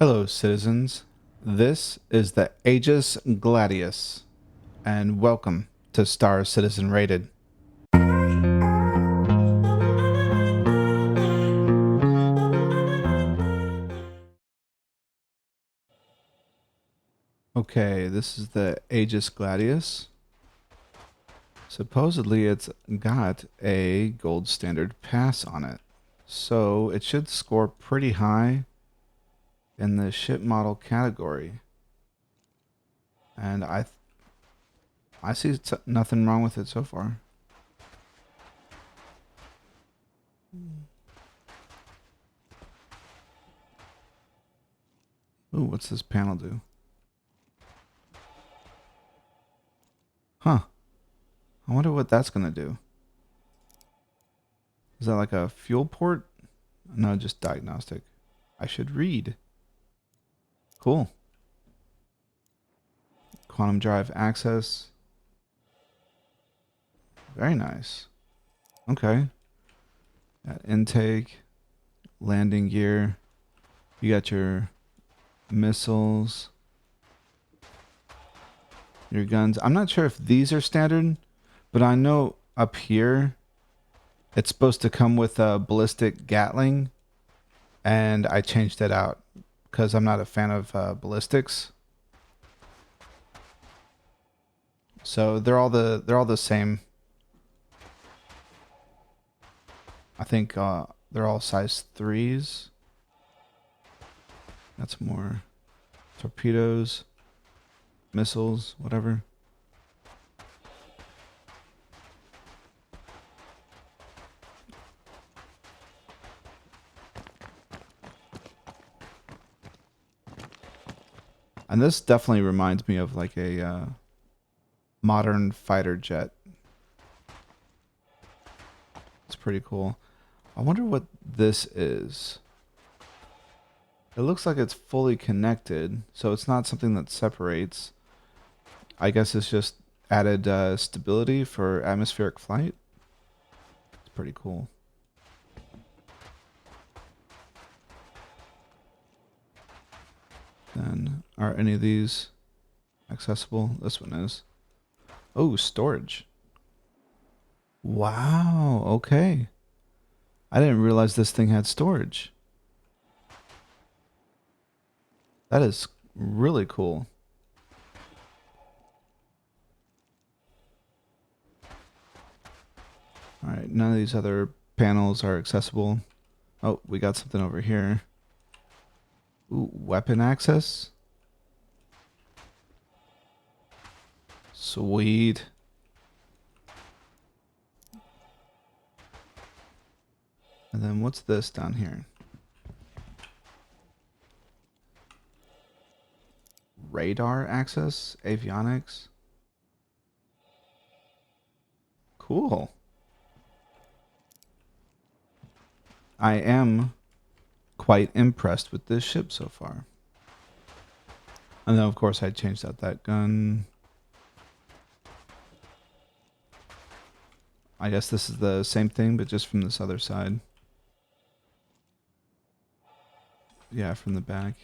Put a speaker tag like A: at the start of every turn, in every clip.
A: Hello, citizens. This is the Aegis Gladius, and welcome to Star Citizen Rated. Okay, this is the Aegis Gladius. Supposedly, it's got a gold standard pass on it, so it should score pretty high in the ship model category. And I see nothing wrong with it so far. Ooh, what's this panel do? Huh. I wonder what that's gonna do. Is that like a fuel port? No, just diagnostic. I should read. Cool. Quantum drive access. Very nice. Okay. Got intake, landing gear. You got your missiles, your guns. I'm not sure if these are standard, but I know up here it's supposed to come with a ballistic Gatling, and I changed it out because I'm not a fan of ballistics. So they're all the same. I think they're all size 3s. That's more torpedoes, missiles, whatever. And this definitely reminds me of like a modern fighter jet. It's pretty cool. I wonder what this is. It looks like it's fully connected, so it's not something that separates. I guess it's just added stability for atmospheric flight. It's pretty cool. Then, are any of these accessible? This one is. Oh, storage. Wow, okay. I didn't realize this thing had storage. That is really cool. All right, none of these other panels are accessible. Oh, we got something over here. Ooh, weapon access. Sweet. And then what's this down here? Radar access, avionics. Cool. I am quite impressed with this ship so far. And then of course I changed out that gun. I guess this is the same thing, but just from this other side. Yeah, from the back.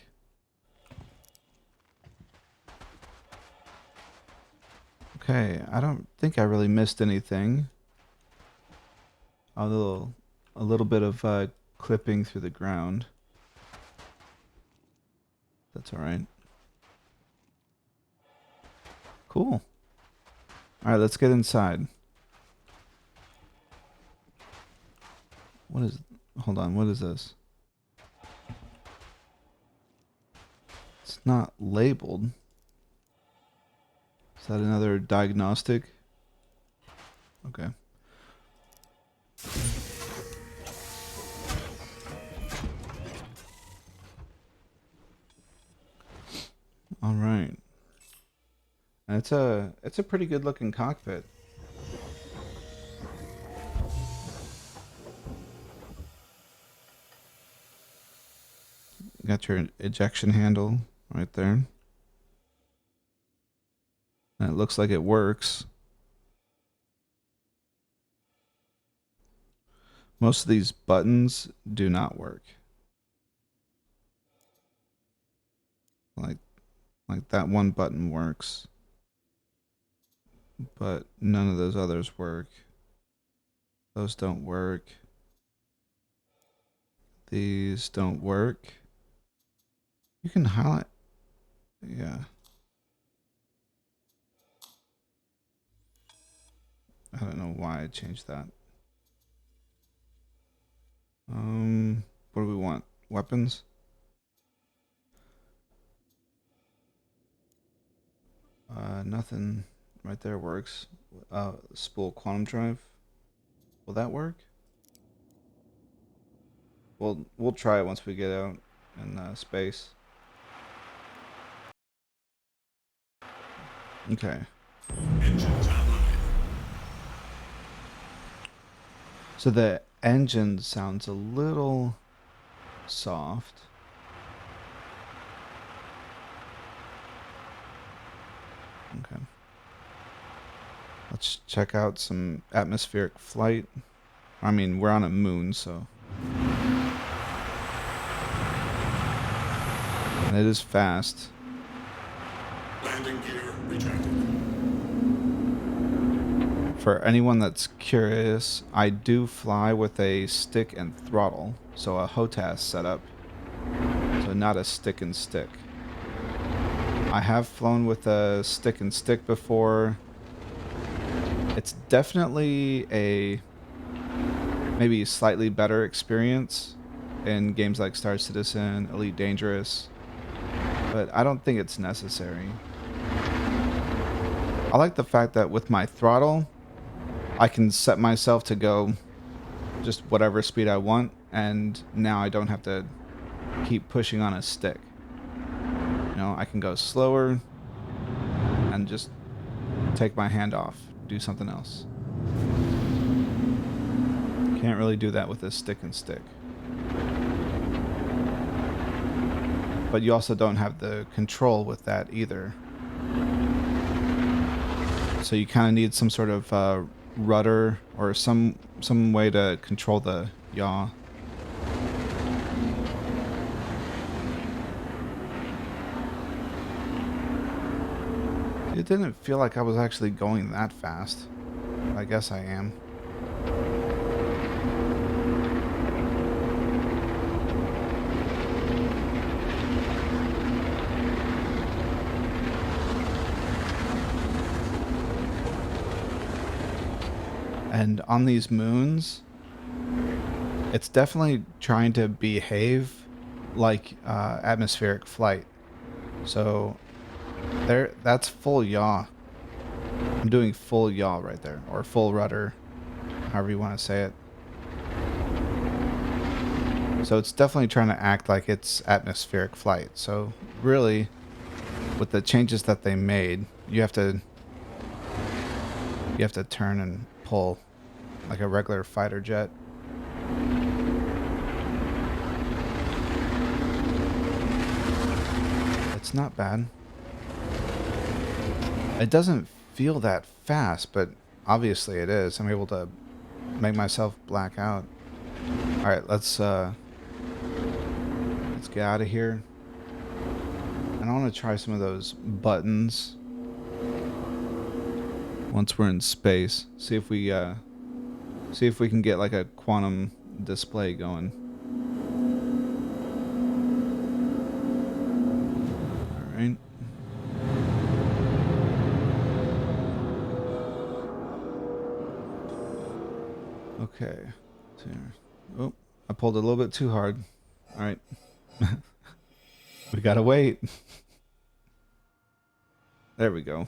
A: Okay, I don't think I really missed anything. A little bit of clipping through the ground. That's all right. Cool. All right, let's get inside. What is... Hold on, what is this? It's not labeled. Is that another diagnostic? Okay. All right. It's a pretty good looking cockpit. Got your ejection handle right there. And it looks like it works. Most of these buttons do not work. Like that one button works, but none of those others work. Those don't work. These don't work. You can highlight. Yeah. I don't know why I changed that. What do we want? Weapons? Nothing right there works. Spool quantum drive. Will that work? We'll try it once we get out in space. Okay. So the engine sounds a little soft. Okay. Let's check out some atmospheric flight. I mean, we're on a moon, so. And it is fast.
B: Landing gear retracted.
A: For anyone that's curious, I do fly with a stick and throttle, so a HOTAS setup, so not a stick and stick. I have flown with a stick and stick before. It's definitely a maybe slightly better experience in games like Star Citizen, Elite Dangerous, but I don't think it's necessary. I like the fact that with my throttle, I can set myself to go just whatever speed I want, and now I don't have to keep pushing on a stick. You know, I can go slower and just take my hand off, do something else. Can't really do that with a stick and stick. But you also don't have the control with that either. So you kind of need some sort of rudder or some way to control the yaw. It didn't feel like I was actually going that fast. I guess I am. And on these moons, it's definitely trying to behave like atmospheric flight. So there, that's full yaw. I'm doing full yaw right there, or full rudder, however you want to say it. So it's definitely trying to act like it's atmospheric flight. So really, with the changes that they made, you have to turn and pull like a regular fighter jet. It's not bad. It doesn't feel that fast, but obviously it is. I'm able to make myself black out. All right, let's get out of here. And I want to try some of those buttons once we're in space. See if we can get like a quantum display going. All right. Okay. Oh, I pulled it a little bit too hard. All right. We gotta wait. There we go.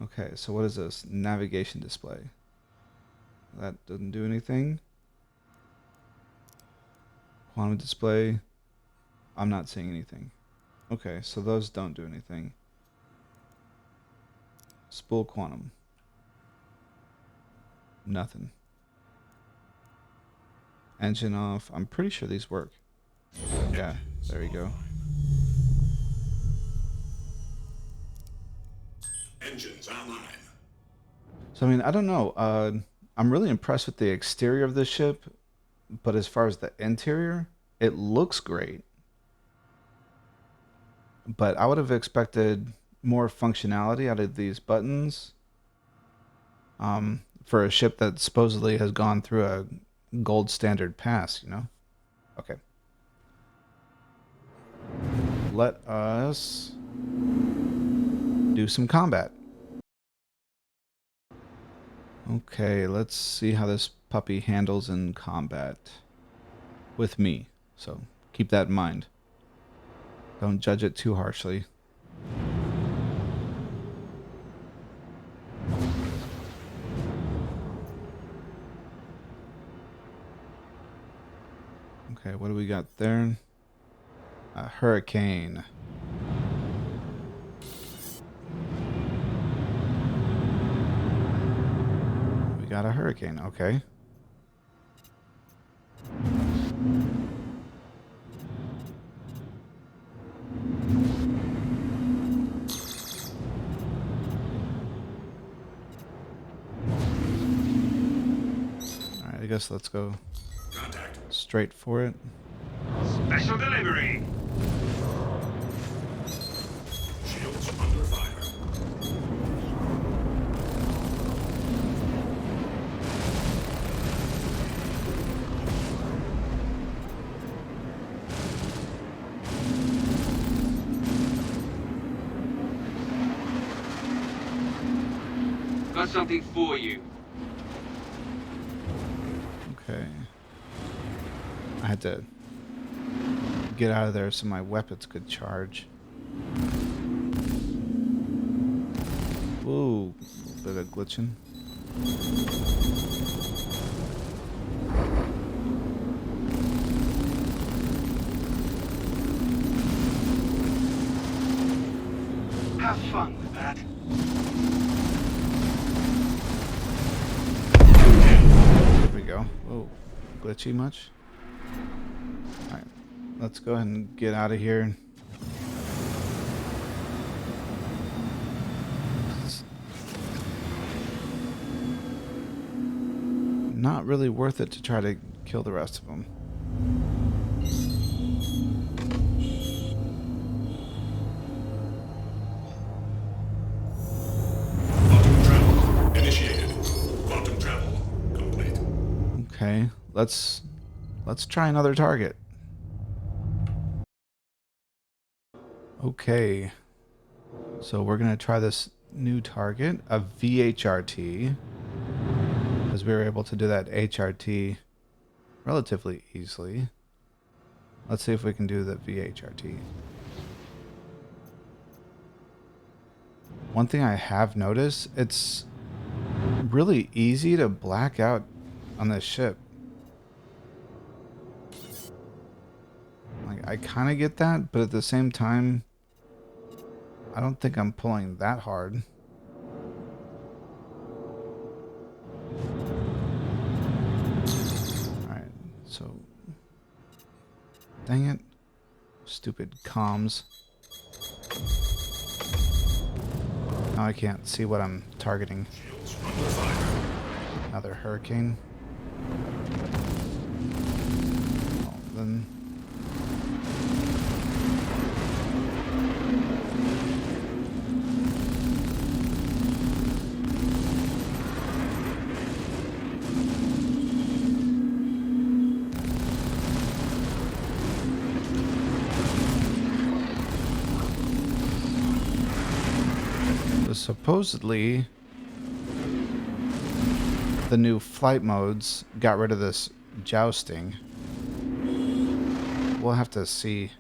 A: Okay, so what is this? Navigation display. That doesn't do anything. Quantum display. I'm not seeing anything. Okay, so those don't do anything. Spool quantum. Nothing. Engine off. I'm pretty sure these work. Yeah, there you go.
B: Engines online.
A: So, I mean, I don't know. I'm really impressed with the exterior of this ship, but as far as the interior, it looks great. but I would have expected more functionality out of these buttons for a ship that supposedly has gone through a gold standard pass, you know? Okay. Let us do some combat. Okay, let's see how this puppy handles in combat with me. So keep that in mind. Don't judge it too harshly. Okay, what do we got there? A hurricane. We got a hurricane, okay. Alright, I guess let's go
B: Contact.
A: straight for it.
C: Special delivery.
B: Shields under fire.
C: Got something for you.
A: Okay. I had to get out of there so my weapons could charge. Whoa, a little bit of glitching.
C: Have fun with that.
A: There we go. Whoa, glitchy much? Alright, let's go ahead and get out of here. It's not really worth it to try to kill the rest of them.
B: Quantum travel initiated. Quantum travel complete.
A: Okay, let's try another target. Okay, so we're gonna try this new target, a VHRT, because we were able to do that HRT relatively easily. Let's see if we can do the VHRT. One thing I have noticed, it's really easy to black out on this ship. Like, I kind of get that, but at the same time, I don't think I'm pulling that hard. Alright, so... Dang it. Stupid comms. Now I can't see what I'm targeting.
B: Shields under fire.
A: Another hurricane. Oh, then... Supposedly, the new flight modes got rid of this jousting. We'll have to see.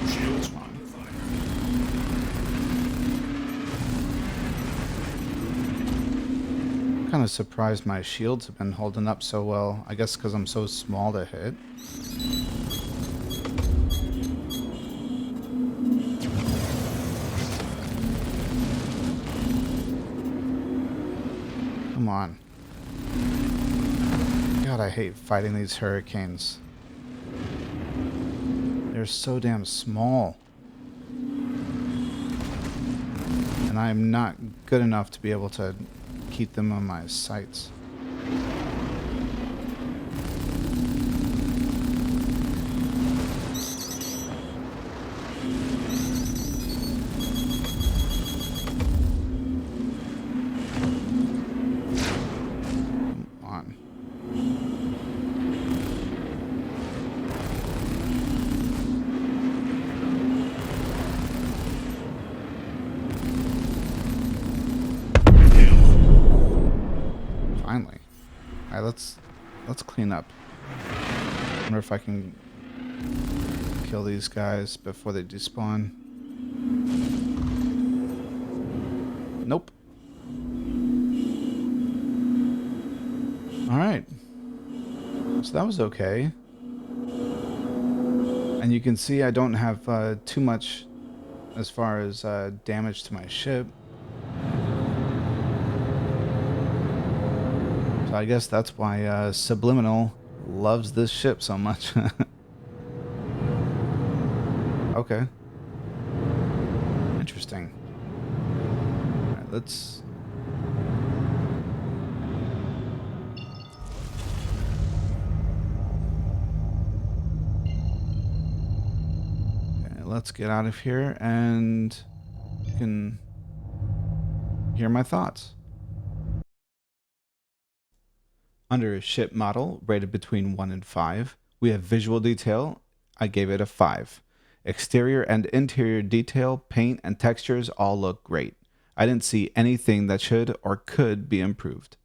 B: Shields under fire.
A: Kind of surprised my shields have been holding up so well. I guess because I'm so small to hit. Come on. God, I hate fighting these hurricanes. They're so damn small. And I'm not good enough to be able to keep them on my sights. Come on. Finally. Alright, let's clean up. Wonder if I can kill these guys before they despawn. Nope. Alright. So that was okay. And you can see I don't have too much as far as damage to my ship. So I guess that's why Subliminal loves this ship so much. Okay. Interesting. Alright, let's... Okay, let's get out of here and you can hear my thoughts. Under ship model, rated between 1 and 5, we have visual detail. I gave it a 5. Exterior and interior detail, paint, and textures all look great. I didn't see anything that should or could be improved.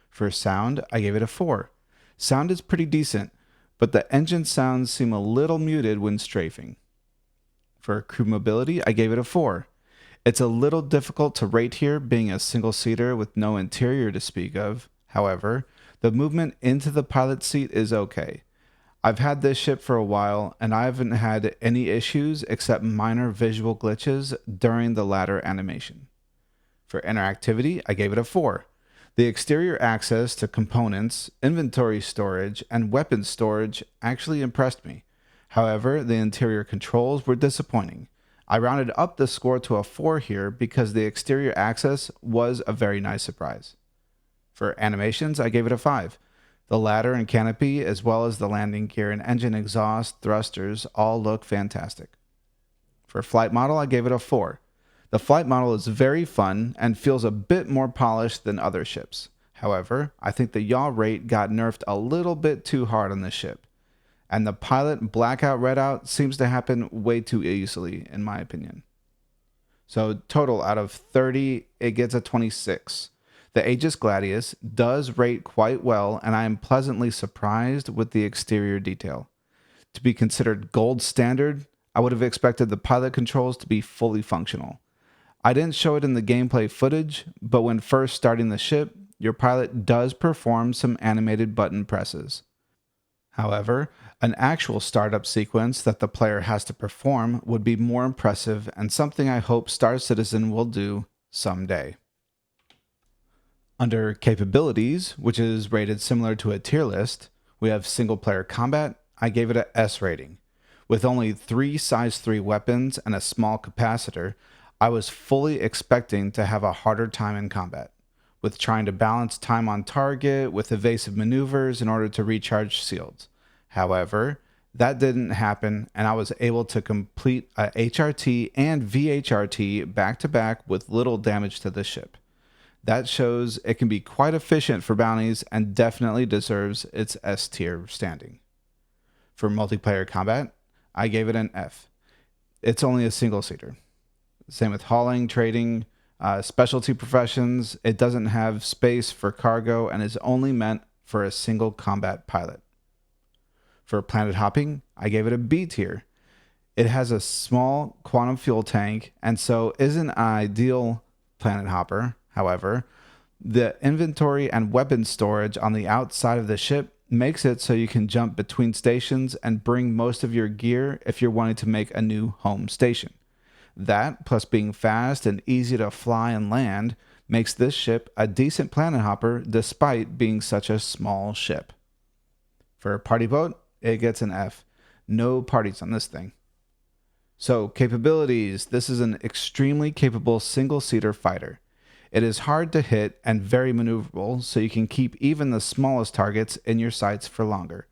A: For sound, I gave it a 4. Sound is pretty decent, but the engine sounds seem a little muted when strafing. For crew mobility, I gave it a 4. It's a little difficult to rate here, being a single-seater with no interior to speak of. However, the movement into the pilot seat is okay. I've had this ship for a while, and I haven't had any issues except minor visual glitches during the ladder animation. For interactivity, I gave it a 4. The exterior access to components, inventory storage, and weapon storage actually impressed me. However, the interior controls were disappointing. I rounded up the score to a 4 here because the exterior access was a very nice surprise. For animations, I gave it a 5. The ladder and canopy, as well as the landing gear and engine exhaust thrusters, all look fantastic. For flight model, I gave it a 4. The flight model is very fun and feels a bit more polished than other ships. However, I think the yaw rate got nerfed a little bit too hard on this ship. And the pilot blackout redout seems to happen way too easily, in my opinion. So total out of 30, it gets a 26. The Aegis Gladius does rate quite well, and I am pleasantly surprised with the exterior detail. To be considered gold standard, I would have expected the pilot controls to be fully functional. I didn't show it in the gameplay footage, but when first starting the ship, your pilot does perform some animated button presses. However, an actual startup sequence that the player has to perform would be more impressive and something I hope Star Citizen will do someday. Under capabilities, which is rated similar to a tier list, we have single player combat. I gave it a S rating. With only 3 size 3 weapons and a small capacitor, I was fully expecting to have a harder time in combat, with trying to balance time on target with evasive maneuvers in order to recharge shields. However, that didn't happen, and I was able to complete a HRT and VHRT back to back with little damage to the ship. That shows it can be quite efficient for bounties and definitely deserves its S tier standing. For multiplayer combat, I gave it an F. It's only a single seater. Same with hauling, trading, specialty professions. It doesn't have space for cargo and is only meant for a single combat pilot. For planet hopping, I gave it a B tier. It has a small quantum fuel tank and so isn't an ideal planet hopper. However, the inventory and weapon storage on the outside of the ship makes it so you can jump between stations and bring most of your gear if you're wanting to make a new home station. That, plus being fast and easy to fly and land, makes this ship a decent planet hopper despite being such a small ship. For a party boat, it gets an F. No parties on this thing. So, capabilities. This is an extremely capable single-seater fighter. It is hard to hit and very maneuverable, so you can keep even the smallest targets in your sights for longer.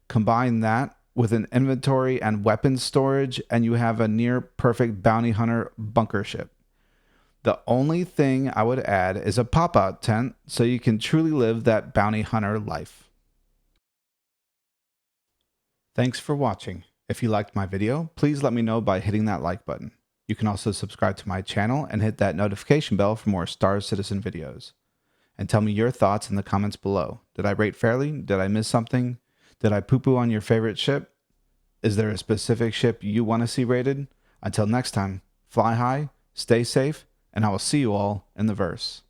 A: Combine that with an inventory and weapons storage, and you have a near-perfect bounty hunter bunker ship. The only thing I would add is a pop-out tent, so you can truly live that bounty hunter life. Thanks for watching. If you liked my video, please let me know by hitting that like button. You can also subscribe to my channel and hit that notification bell for more Star Citizen videos. And tell me your thoughts in the comments below. Did I rate fairly? Did I miss something? Did I poo-poo on your favorite ship? Is there a specific ship you want to see rated? Until next time, fly high, stay safe, and I will see you all in the verse.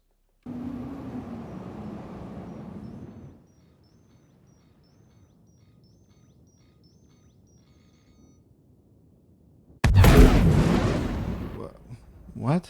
A: What?